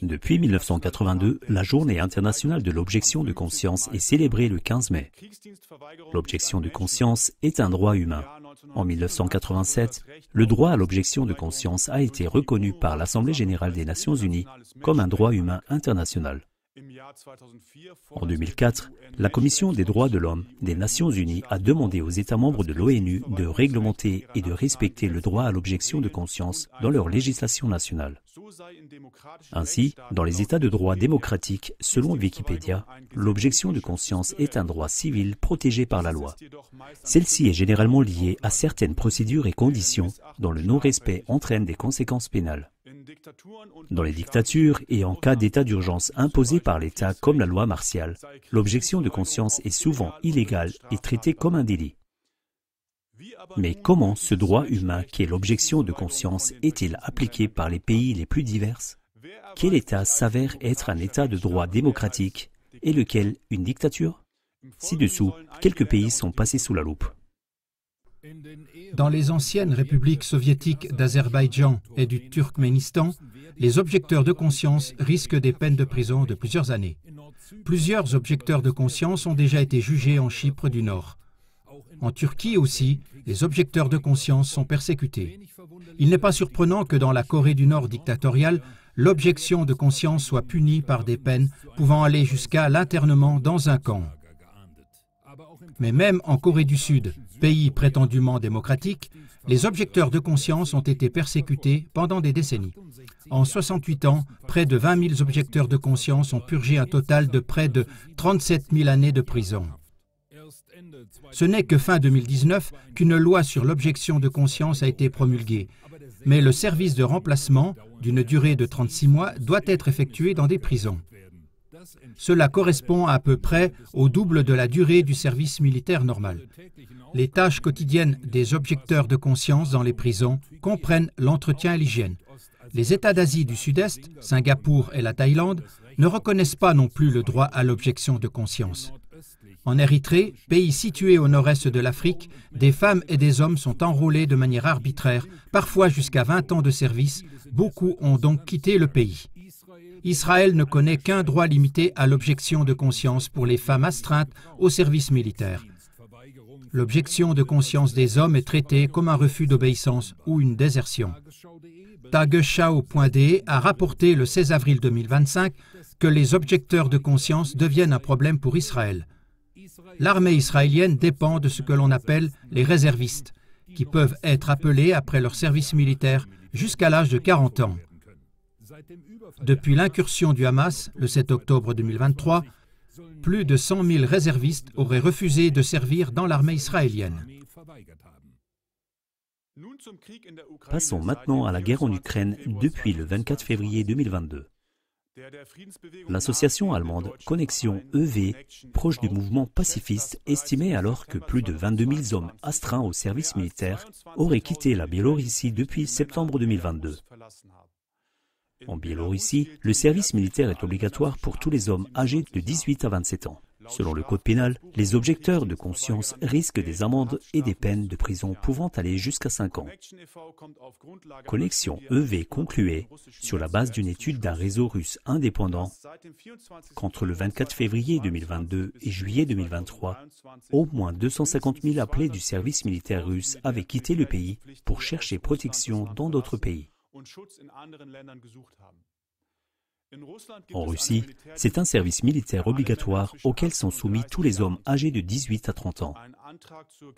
Depuis 1982, la Journée internationale de l'objection de conscience est célébrée le 15 mai. L'objection de conscience est un droit humain. En 1987, le droit à l'objection de conscience a été reconnu par l'Assemblée générale des Nations unies comme un droit humain international. En 2004, la Commission des droits de l'homme des Nations unies a demandé aux États membres de l'ONU de réglementer et de respecter le droit à l'objection de conscience dans leur législation nationale. Ainsi, dans les États de droit démocratiques, selon Wikipédia, l'objection de conscience est un droit civil protégé par la loi. Celle-ci est généralement liée à certaines procédures et conditions dont le non-respect entraîne des conséquences pénales. Dans les dictatures et en cas d'état d'urgence imposé par l'État comme la loi martiale, l'objection de conscience est souvent illégale et traitée comme un délit. Mais comment ce droit humain qu'est l'objection de conscience est-il appliqué par les pays les plus divers? Quel État s'avère être un État de droit démocratique et lequel une dictature? Ci-dessous, quelques pays sont passés sous la loupe. Dans les anciennes républiques soviétiques d'Azerbaïdjan et du Turkménistan, les objecteurs de conscience risquent des peines de prison de plusieurs années. Plusieurs objecteurs de conscience ont déjà été jugés en Chypre du Nord. En Turquie aussi, les objecteurs de conscience sont persécutés. Il n'est pas surprenant que dans la Corée du Nord dictatoriale, l'objection de conscience soit punie par des peines pouvant aller jusqu'à l'internement dans un camp. Mais même en Corée du Sud, pays prétendument démocratique, les objecteurs de conscience ont été persécutés pendant des décennies. En 68 ans, près de 20 000 objecteurs de conscience ont purgé un total de près de 37 000 années de prison. Ce n'est que fin 2019 qu'une loi sur l'objection de conscience a été promulguée. Mais le service de remplacement, d'une durée de 36 mois, doit être effectué dans des prisons. Cela correspond à peu près au double de la durée du service militaire normal. Les tâches quotidiennes des objecteurs de conscience dans les prisons comprennent l'entretien et l'hygiène. Les États d'Asie du Sud-Est, Singapour et la Thaïlande, ne reconnaissent pas non plus le droit à l'objection de conscience. En Érythrée, pays situé au nord-est de l'Afrique, des femmes et des hommes sont enrôlés de manière arbitraire, parfois jusqu'à 20 ans de service. Beaucoup ont donc quitté le pays. Israël ne connaît qu'un droit limité à l'objection de conscience pour les femmes astreintes au service militaire. L'objection de conscience des hommes est traitée comme un refus d'obéissance ou une désertion. Tagesschau.de a rapporté le 16 avril 2025 que les objecteurs de conscience deviennent un problème pour Israël. L'armée israélienne dépend de ce que l'on appelle les réservistes, qui peuvent être appelés après leur service militaire jusqu'à l'âge de 40 ans. Depuis l'incursion du Hamas, le 7 octobre 2023, plus de 100 000 réservistes auraient refusé de servir dans l'armée israélienne. Passons maintenant à la guerre en Ukraine depuis le 24 février 2022. L'association allemande Connexion EW, proche du mouvement pacifiste, estimait alors que plus de 22 000 hommes astreints au service militaire auraient quitté la Biélorussie depuis septembre 2022. En Biélorussie, le service militaire est obligatoire pour tous les hommes âgés de 18 à 27 ans. Selon le code pénal, les objecteurs de conscience risquent des amendes et des peines de prison pouvant aller jusqu'à 5 ans. Connexion EW concluait, sur la base d'une étude d'un réseau russe indépendant, qu'entre le 24 février 2022 et juillet 2023, au moins 250 000 appelés du service militaire russe avaient quitté le pays pour chercher protection dans d'autres pays. En Russie, c'est un service militaire obligatoire auquel sont soumis tous les hommes âgés de 18 à 30 ans.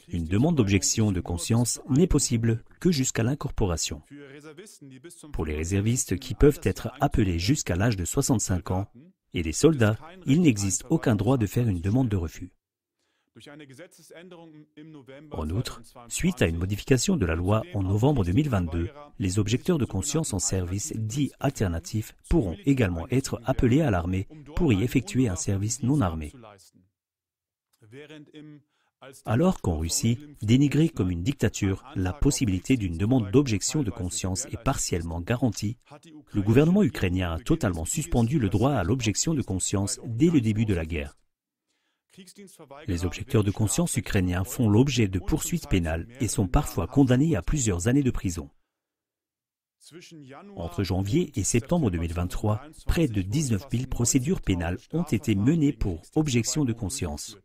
Une demande d'objection de conscience n'est possible que jusqu'à l'incorporation. Pour les réservistes qui peuvent être appelés jusqu'à l'âge de 65 ans et les soldats, il n'existe aucun droit de faire une demande de refus. En outre, suite à une modification de la loi en novembre 2022, les objecteurs de conscience en service dits alternatifs pourront également être appelés à l'armée pour y effectuer un service non armé. Alors qu'en Russie, dénigrée comme une dictature, la possibilité d'une demande d'objection de conscience est partiellement garantie, le gouvernement ukrainien a totalement suspendu le droit à l'objection de conscience dès le début de la guerre. Les objecteurs de conscience ukrainiens font l'objet de poursuites pénales et sont parfois condamnés à plusieurs années de prison. Entre janvier et septembre 2023, près de 19 000 procédures pénales ont été menées pour objection de conscience.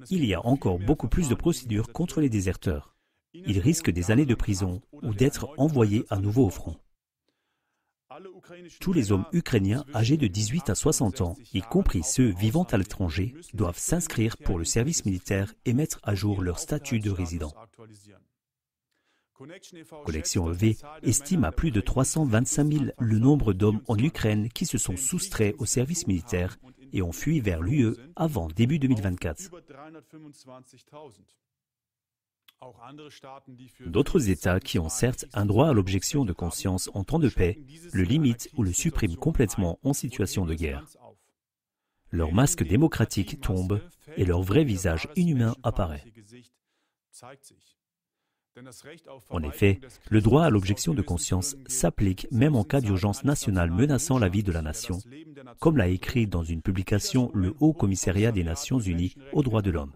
Il y a encore beaucoup plus de procédures contre les déserteurs. Ils risquent des années de prison ou d'être envoyés à nouveau au front. Tous les hommes ukrainiens âgés de 18 à 60 ans, y compris ceux vivant à l'étranger, doivent s'inscrire pour le service militaire et mettre à jour leur statut de résident. Connexion EV estime à plus de 325 000 le nombre d'hommes en Ukraine qui se sont soustraits au service militaire et ont fui vers l'UE avant début 2024. D'autres États qui ont certes un droit à l'objection de conscience en temps de paix le limitent ou le suppriment complètement en situation de guerre. Leur masque démocratique tombe et leur vrai visage inhumain apparaît. En effet, le droit à l'objection de conscience s'applique même en cas d'urgence nationale menaçant la vie de la nation, comme l'a écrit dans une publication le Haut Commissariat des Nations Unies aux droits de l'homme.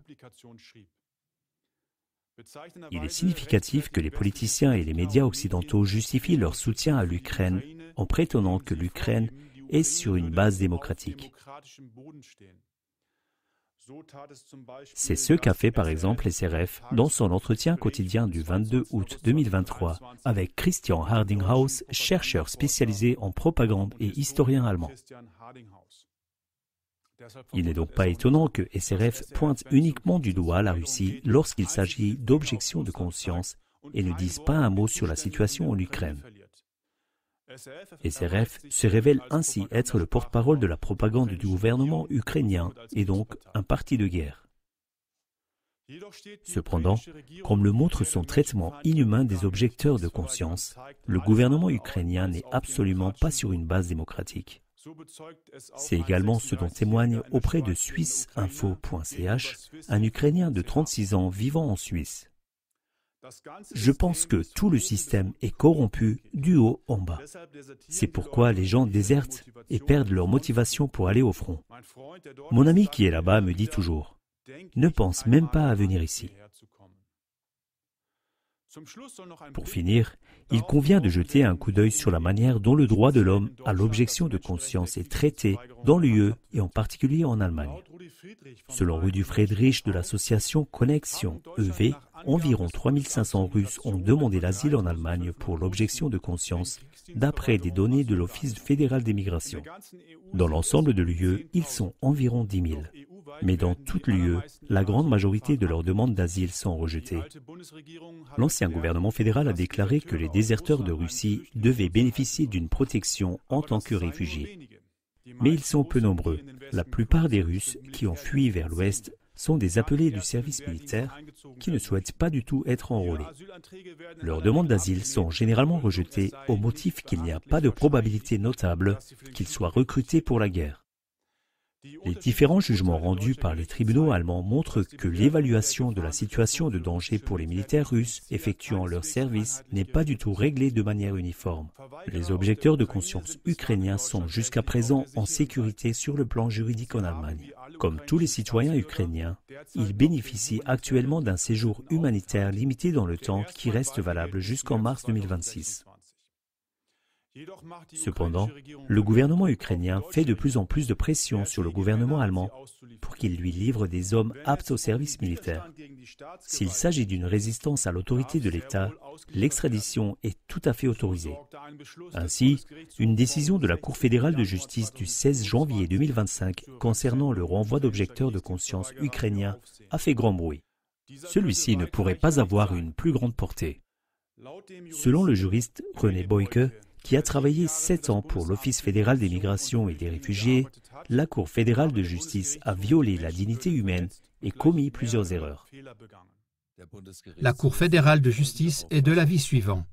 Il est significatif que les politiciens et les médias occidentaux justifient leur soutien à l'Ukraine en prétendant que l'Ukraine est sur une base démocratique. C'est ce qu'a fait par exemple SRF dans son entretien quotidien du 22 août 2023 avec Christian Hardinghaus, chercheur spécialisé en propagande et historien allemand. Il n'est donc pas étonnant que SRF pointe uniquement du doigt la Russie lorsqu'il s'agit d'objection de conscience et ne dise pas un mot sur la situation en Ukraine. SRF se révèle ainsi être le porte-parole de la propagande du gouvernement ukrainien et donc un parti de guerre. Cependant, comme le montre son traitement inhumain des objecteurs de conscience, le gouvernement ukrainien n'est absolument pas sur une base démocratique. C'est également ce dont témoigne auprès de suisseinfo.ch un Ukrainien de 36 ans vivant en Suisse. Je pense que tout le système est corrompu du haut en bas. C'est pourquoi les gens désertent et perdent leur motivation pour aller au front. Mon ami qui est là-bas me dit toujours « Ne pense même pas à venir ici ». Pour finir, il convient de jeter un coup d'œil sur la manière dont le droit de l'homme à l'objection de conscience est traité dans l'UE et en particulier en Allemagne. Selon Rudi Friedrich de l'association Connexion EV, environ 3500 Russes ont demandé l'asile en Allemagne pour l'objection de conscience, d'après des données de l'Office fédéral des migrations. Dans l'ensemble de l'UE, ils sont environ 10 000. Mais dans toute l'UE, la grande majorité de leurs demandes d'asile sont rejetées. L'ancien gouvernement fédéral a déclaré que les déserteurs de Russie devaient bénéficier d'une protection en tant que réfugiés. Mais ils sont peu nombreux. La plupart des Russes qui ont fui vers l'Ouest sont des appelés du service militaire qui ne souhaitent pas du tout être enrôlés. Leurs demandes d'asile sont généralement rejetées au motif qu'il n'y a pas de probabilité notable qu'ils soient recrutés pour la guerre. Les différents jugements rendus par les tribunaux allemands montrent que l'évaluation de la situation de danger pour les militaires russes effectuant leur service n'est pas du tout réglée de manière uniforme. Les objecteurs de conscience ukrainiens sont jusqu'à présent en sécurité sur le plan juridique en Allemagne. Comme tous les citoyens ukrainiens, ils bénéficient actuellement d'un séjour humanitaire limité dans le temps qui reste valable jusqu'en mars 2026. Cependant, le gouvernement ukrainien fait de plus en plus de pression sur le gouvernement allemand pour qu'il lui livre des hommes aptes au service militaire. S'il s'agit d'une résistance à l'autorité de l'État, l'extradition est tout à fait autorisée. Ainsi, une décision de la Cour fédérale de justice du 16 janvier 2025 concernant le renvoi d'objecteurs de conscience ukrainiens a fait grand bruit. Celui-ci ne pourrait pas avoir une plus grande portée. Selon le juriste René Boyke, qui a travaillé 7 ans pour l'Office fédéral des migrations et des réfugiés, la Cour fédérale de justice a violé la dignité humaine et commis plusieurs erreurs. La Cour fédérale de justice est de l'avis suivant.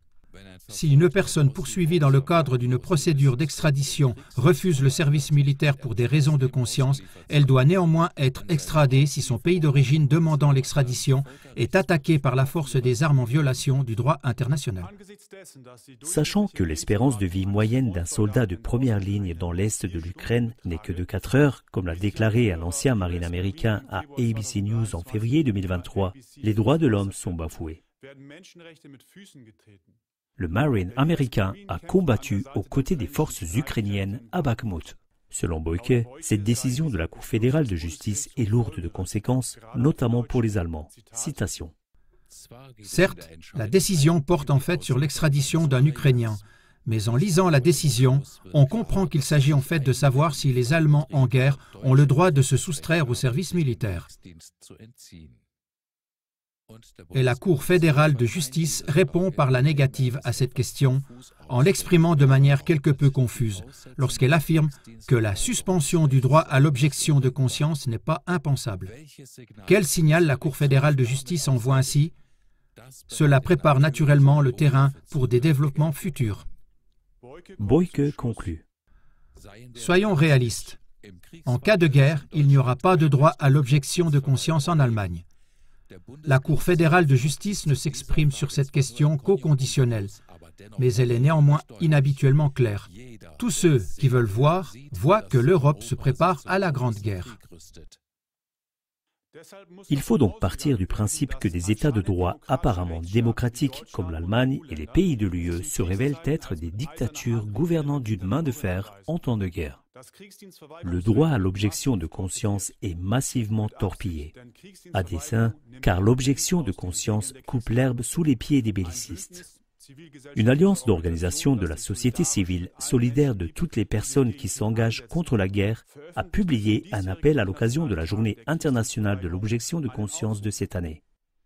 Si une personne poursuivie dans le cadre d'une procédure d'extradition refuse le service militaire pour des raisons de conscience, elle doit néanmoins être extradée si son pays d'origine demandant l'extradition est attaqué par la force des armes en violation du droit international. Sachant que l'espérance de vie moyenne d'un soldat de première ligne dans l'est de l'Ukraine n'est que de 4 heures, comme l'a déclaré un ancien marine américain à ABC News en février 2023, les droits de l'homme sont bafoués. le Marine américain a combattu aux côtés des forces ukrainiennes à Bakhmut. Selon Boyke, cette décision de la Cour fédérale de justice est lourde de conséquences, notamment pour les Allemands. Citation. Certes, la décision porte en fait sur l'extradition d'un Ukrainien, mais en lisant la décision, on comprend qu'il s'agit en fait de savoir si les Allemands en guerre ont le droit de se soustraire au service militaire. Et la Cour fédérale de justice répond par la négative à cette question en l'exprimant de manière quelque peu confuse lorsqu'elle affirme que la suspension du droit à l'objection de conscience n'est pas impensable. Quel signal la Cour fédérale de justice envoie ainsi? Cela prépare naturellement le terrain pour des développements futurs. Boyke conclut. Soyons réalistes. En cas de guerre, il n'y aura pas de droit à l'objection de conscience en Allemagne. La Cour fédérale de justice ne s'exprime sur cette question qu'au conditionnel, mais elle est néanmoins inhabituellement claire. Tous ceux qui veulent voir voient que l'Europe se prépare à la Grande Guerre. Il faut donc partir du principe que des États de droit apparemment démocratiques comme l'Allemagne et les pays de l'UE se révèlent être des dictatures gouvernant d'une main de fer en temps de guerre. Le droit à l'objection de conscience est massivement torpillé, à dessein, car l'objection de conscience coupe l'herbe sous les pieds des bellicistes. Une alliance d'organisations de la société civile solidaire de toutes les personnes qui s'engagent contre la guerre a publié un appel à l'occasion de la Journée internationale de l'objection de conscience de cette année.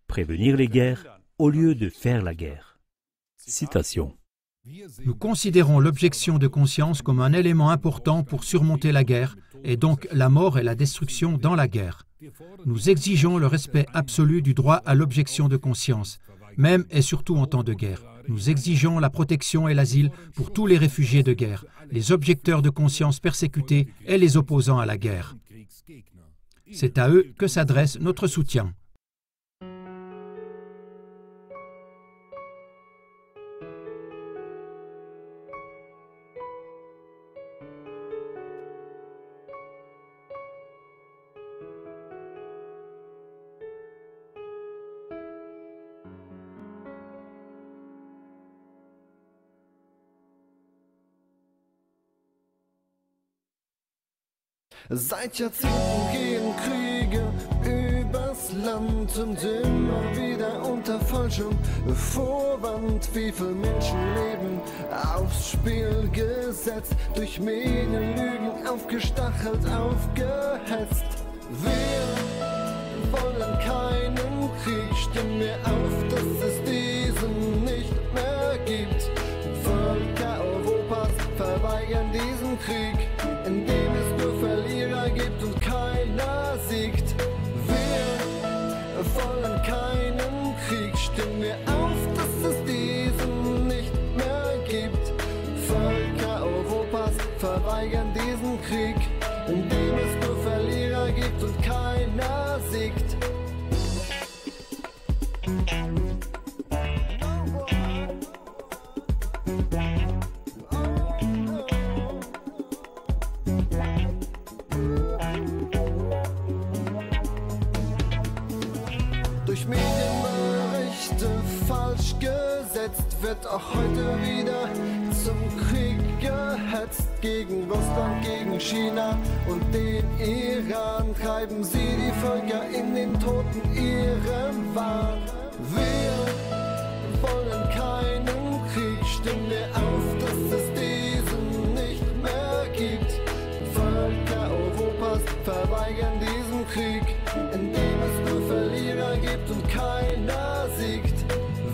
Prévenir les guerres au lieu de faire la guerre. Citation. Nous considérons l'objection de conscience comme un élément important pour surmonter la guerre et donc la mort et la destruction dans la guerre. Nous exigeons le respect absolu du droit à l'objection de conscience, même et surtout en temps de guerre. Nous exigeons la protection et l'asile pour tous les réfugiés de guerre, les objecteurs de conscience persécutés et les opposants à la guerre. C'est à eux que s'adresse notre soutien. Seit Jahrzehnten gehen Kriege übers Land und immer wieder unter falschem Vorwand. Wie viele Menschenleben aufs Spiel gesetzt, durch Medienlügen aufgestachelt, aufgehetzt. Wir wollen keinen Krieg, stimmen wir auf, dass es diesen nicht mehr gibt. Völker Europas verweigern diesen Krieg, in dem es nur Verlierer gibt und keiner siegt. Wir wollen keinen Krieg, stimmen wir auf, dass es diesen nicht mehr gibt. Völker Europas verweigern diesen Krieg, in dem es nur Verlierer gibt und keiner siegt. Durch Medienberichte falsch gesetzt, wird auch heute wieder zum Krieg gehetzt. Gegen Russland, gegen China und den Iran treiben sie die Völker in den Toten ihrem Wahn. Wir wollen keinen Krieg, stimmen wir auf, dass es diesen nicht mehr gibt. Völker Europas verweigern diesen Krieg, in dem es nur Verlierer gibt und keiner siegt.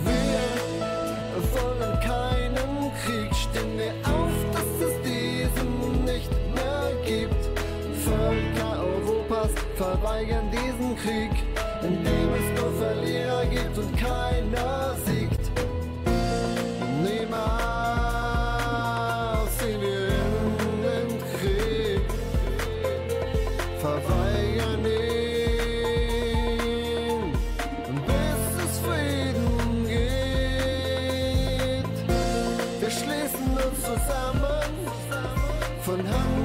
Wir wollen keinen Krieg, stimmen wir auf, dass es diesen nicht mehr gibt. Völker Europas verweigern diesen Krieg, in dem es nur Verlierer gibt und keiner siegt. Niemals ziehen wir in den Krieg, verweigern ihn, bis es Frieden gibt. Wir schließen uns zusammen von Hand